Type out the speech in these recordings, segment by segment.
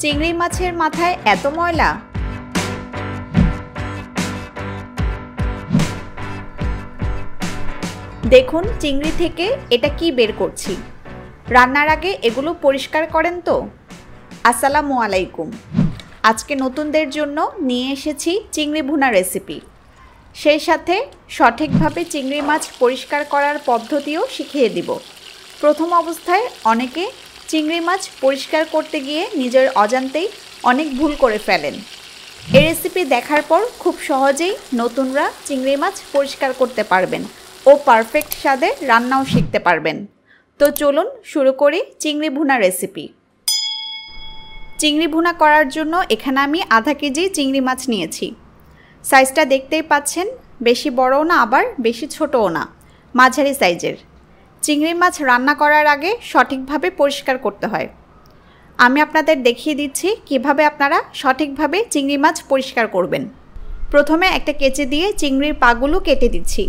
চিংড়ি মাছের মাথায় এত ময়লা। দেখুন চিংড়ি থেকে এটা কি বের করছি। রান্নার আগে এগুলো পরিষ্কার করেন তো? আসসালামু আলাইকুম। আজকে নতুনদের জন্য নিয়ে এসেছি চিংড়ি ভুনা রেসিপি। সেই সাথে সঠিকভাবে চিংড়ি মাছ পরিষ্কার করার পদ্ধতিও শিখিয়ে দিব। প্রথম অবস্থায় অনেকে চিংড়ি মাছ পরিষ্কার করতে গিয়ে নিজের অজান্তেই অনেক ভুল করে ফেলেন। এই রেসিপি দেখার পর খুব সহজেই নতুনরা চিংড়ি মাছ পরিষ্কার করতে পারবেন ও পারফেক্ট স্বাদে রান্নাও শিখতে পারবেন। তো চলুন শুরু করি চিংড়ি ভুনা রেসিপি। চিংড়ি ভুনা করার জন্য এখানে আমি আধা কেজি চিংড়ি মাছ নিয়েছি। সাইজটা দেখতেই পাচ্ছেন, বেশি বড়ও না আবার বেশি ছোটও না, মাঝারি সাইজের। চিংড়ি মাছ রান্না করার আগে সঠিকভাবে পরিষ্কার করতে হয়। আমি আপনাদের দেখিয়ে দিচ্ছি কিভাবে আপনারা সঠিকভাবে চিংড়ি মাছ পরিষ্কার করবেন। প্রথমে একটা কেচি দিয়ে চিংড়ির পাগুলো কেটে দিচ্ছি।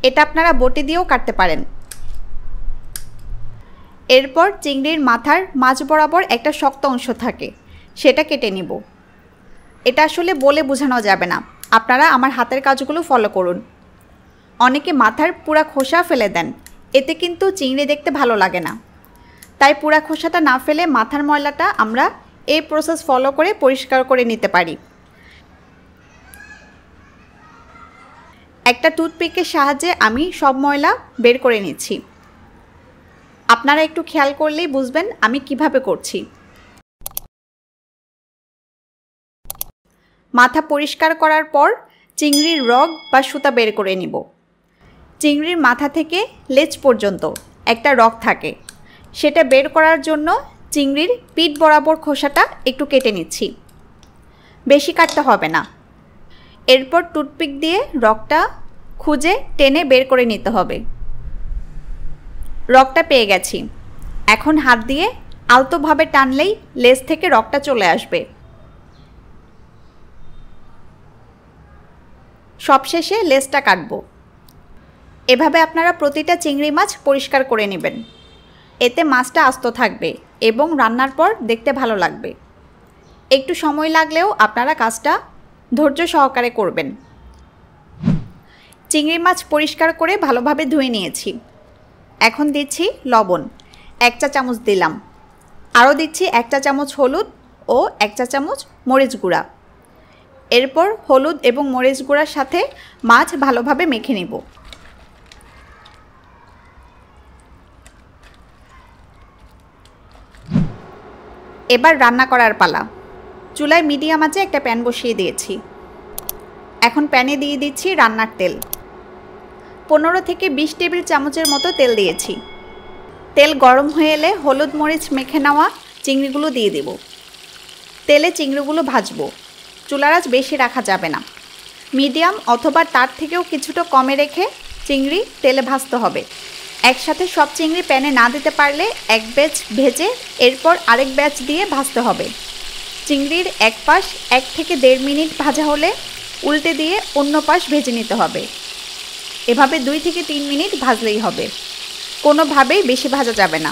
এটা আপনারা বটি দিয়েও কাটতে পারেন। এরপর চিংড়ির মাথার মাঝ বরাবর একটা শক্ত অংশ থাকে, সেটা কেটে নিব। এটা আসলে বলে বোঝানো যাবে না, আপনারা আমার হাতের কাজগুলো ফলো করুন। অনেকে মাথার পুরা খোসা ফেলে দেন, এতে কিন্তু চিংড়ি দেখতে ভালো লাগে না। তাই পুরা খোসাটা না ফেলে মাথার ময়লাটা আমরা এই প্রসেস ফলো করে পরিষ্কার করে নিতে পারি। একটা টুথপিকের সাহায্যে আমি সব ময়লা বের করে নিচ্ছি। আপনারা একটু খেয়াল করলেই বুঝবেন আমি কিভাবে করছি। মাথা পরিষ্কার করার পর চিংড়ির রগ বা সুতা বের করে নিব। চিংড়ির মাথা থেকে লেজ পর্যন্ত একটা রগ থাকে, সেটা বের করার জন্য চিংড়ির পিঠ বরাবর খোসাটা একটু কেটে নিচ্ছি। বেশি কাটতে হবে না। এরপর টুথপিক দিয়ে রগটা খুঁজে টেনে বের করে নিতে হবে। রগটা পেয়ে গেছি। এখন হাত দিয়ে আলতোভাবে টানলেই লেজ থেকে রগটা চলে আসবে। সবশেষে লেজটা কাটবো। এভাবে আপনারা প্রতিটা চিংড়ি মাছ পরিষ্কার করে নেবেন। এতে মাছটা আস্ত থাকবে এবং রান্নার পর দেখতে ভালো লাগবে। একটু সময় লাগলেও আপনারা কাজটা ধৈর্য সহকারে করবেন। চিংড়ি মাছ পরিষ্কার করে ভালোভাবে ধুয়ে নিয়েছি। এখন দিচ্ছি লবণ, 1 চা চামচ দিলাম। আরও দিচ্ছি 1 চা চামচ হলুদ ও 1 চা চামচ মরিচ গুঁড়া। এরপর হলুদ এবং মরিচ গুঁড়ার সাথে মাছ ভালোভাবে মেখে নেব। এবার রান্না করার পালা। চুলায় মিডিয়াম আঁচে একটা প্যান বসিয়ে দিয়েছি। এখন প্যানে দিয়ে দিচ্ছি রান্নার তেল। 15 থেকে 20 টেবিল চামচের মতো তেল দিয়েছি। তেল গরম হয়ে এলে হলুদ মরিচ মেখে নেওয়া চিংড়িগুলো দিয়ে দেব। তেলে চিংড়িগুলো ভাজবো। চুলার আঁচ বেশি রাখা যাবে না, মিডিয়াম অথবা তার থেকেও কিছুটা কমে রেখে চিংড়ি তেলে ভাজতে হবে। একসাথে সব চিংড়ি প্যানে না দিতে পারলে এক ব্যাচ ভেজে এরপর আরেক ব্যাচ দিয়ে ভাজতে হবে। চিংড়ির এক পাশ 1 থেকে 1.5 মিনিট ভাজা হলে উল্টে দিয়ে অন্য পাশ ভেজে নিতে হবে। এভাবে 2 থেকে 3 মিনিট ভাজলেই হবে, কোনোভাবেই বেশি ভাজা যাবে না।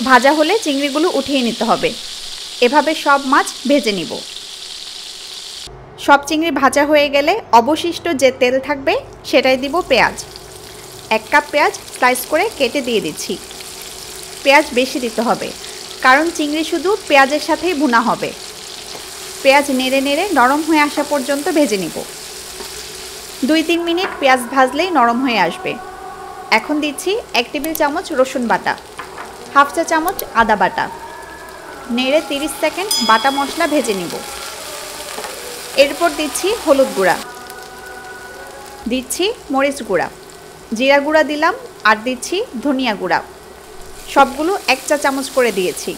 ভাজা হলে চিংড়িগুলো উঠিয়ে নিতে হবে। এভাবে সব মাছ ভেজে নিব। সব চিংড়ি ভাজা হয়ে গেলে অবশিষ্ট যে তেল থাকবে সেটাই দিব পেঁয়াজ। 1 কাপ পেঁয়াজ স্লাইস করে কেটে দিয়ে দিচ্ছি। পেঁয়াজ বেশি দিতে হবে, কারণ চিংড়ি শুধু পেঁয়াজের সাথেই ভুনা হবে। পেঁয়াজ নেড়ে নেড়ে নরম হয়ে আসা পর্যন্ত ভেজে নিব। 2-3 মিনিট পেঁয়াজ ভাজলেই নরম হয়ে আসবে। এখন দিচ্ছি 1 টেবিল চামচ রসুন বাটা, 1/2 চা চামচ আদা বাটা। নেড়ে 30 সেকেন্ড বাটা মশলা ভেজে নিব। এরপর দিচ্ছি হলুদ গুঁড়া, দিচ্ছি মরিচ গুঁড়া, জিরা গুঁড়া দিলাম, আর দিচ্ছি ধনিয়া গুঁড়া। সবগুলো 1 চা চামচ করে দিয়েছি।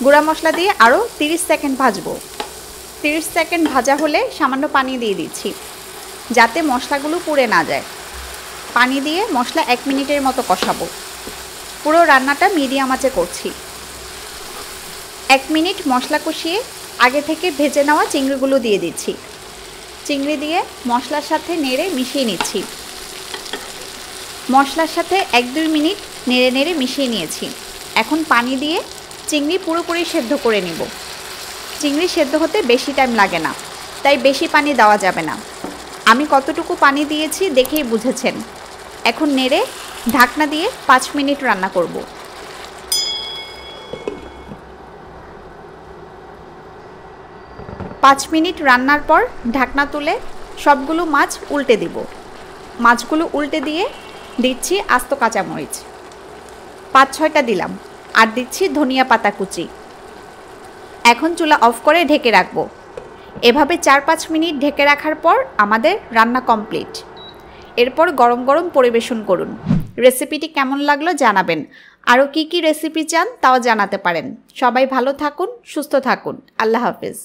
গুঁড়া মশলা দিয়ে আরও 30 সেকেন্ড ভাজবো। 30 সেকেন্ড ভাজা হলে সামান্য পানি দিয়ে দিচ্ছি, যাতে মশলাগুলো পুড়ে না যায়। পানি দিয়ে মশলা 1 মিনিটের মতো কষাবো। পুরো রান্নাটা মিডিয়াম আঁচে করছি। 1 মিনিট মশলা কষিয়ে আগে থেকে ভেজে নেওয়া চিংড়িগুলো দিয়ে দিচ্ছি। চিংড়ি দিয়ে মশলার সাথে নেড়ে মিশিয়ে নিচ্ছি। মশলার সাথে 1-2 মিনিট নেড়ে নেড়ে মিশিয়ে নিয়েছি। এখন পানি দিয়ে চিংড়ি পুরোপুরি সেদ্ধ করে নিব। চিংড়ি সেদ্ধ হতে বেশি টাইম লাগে না, তাই বেশি পানি দেওয়া যাবে না। আমি কতটুকু পানি দিয়েছি দেখেই বুঝেছেন। এখন নেড়ে ঢাকনা দিয়ে 5 মিনিট রান্না করব। 5 মিনিট রান্নার পর ঢাকনা তুলে সবগুলো মাছ উল্টে দিব। মাছগুলো উল্টে দিয়ে দিচ্ছি আস্ত কাঁচামরিচ, 5-6টা দিলাম, আর দিচ্ছি ধনিয়া পাতা কুচি। এখন চুলা অফ করে ঢেকে রাখব। এভাবে 4-5 মিনিট ঢেকে রাখার পর আমাদের রান্না কমপ্লিট। এরপর গরম গরম পরিবেশন করুন। রেসিপিটি কেমন লাগলো জানাবেন। আরও কী কী রেসিপি চান তাও জানাতে পারেন। সবাই ভালো থাকুন, সুস্থ থাকুন। আল্লাহ হাফেজ।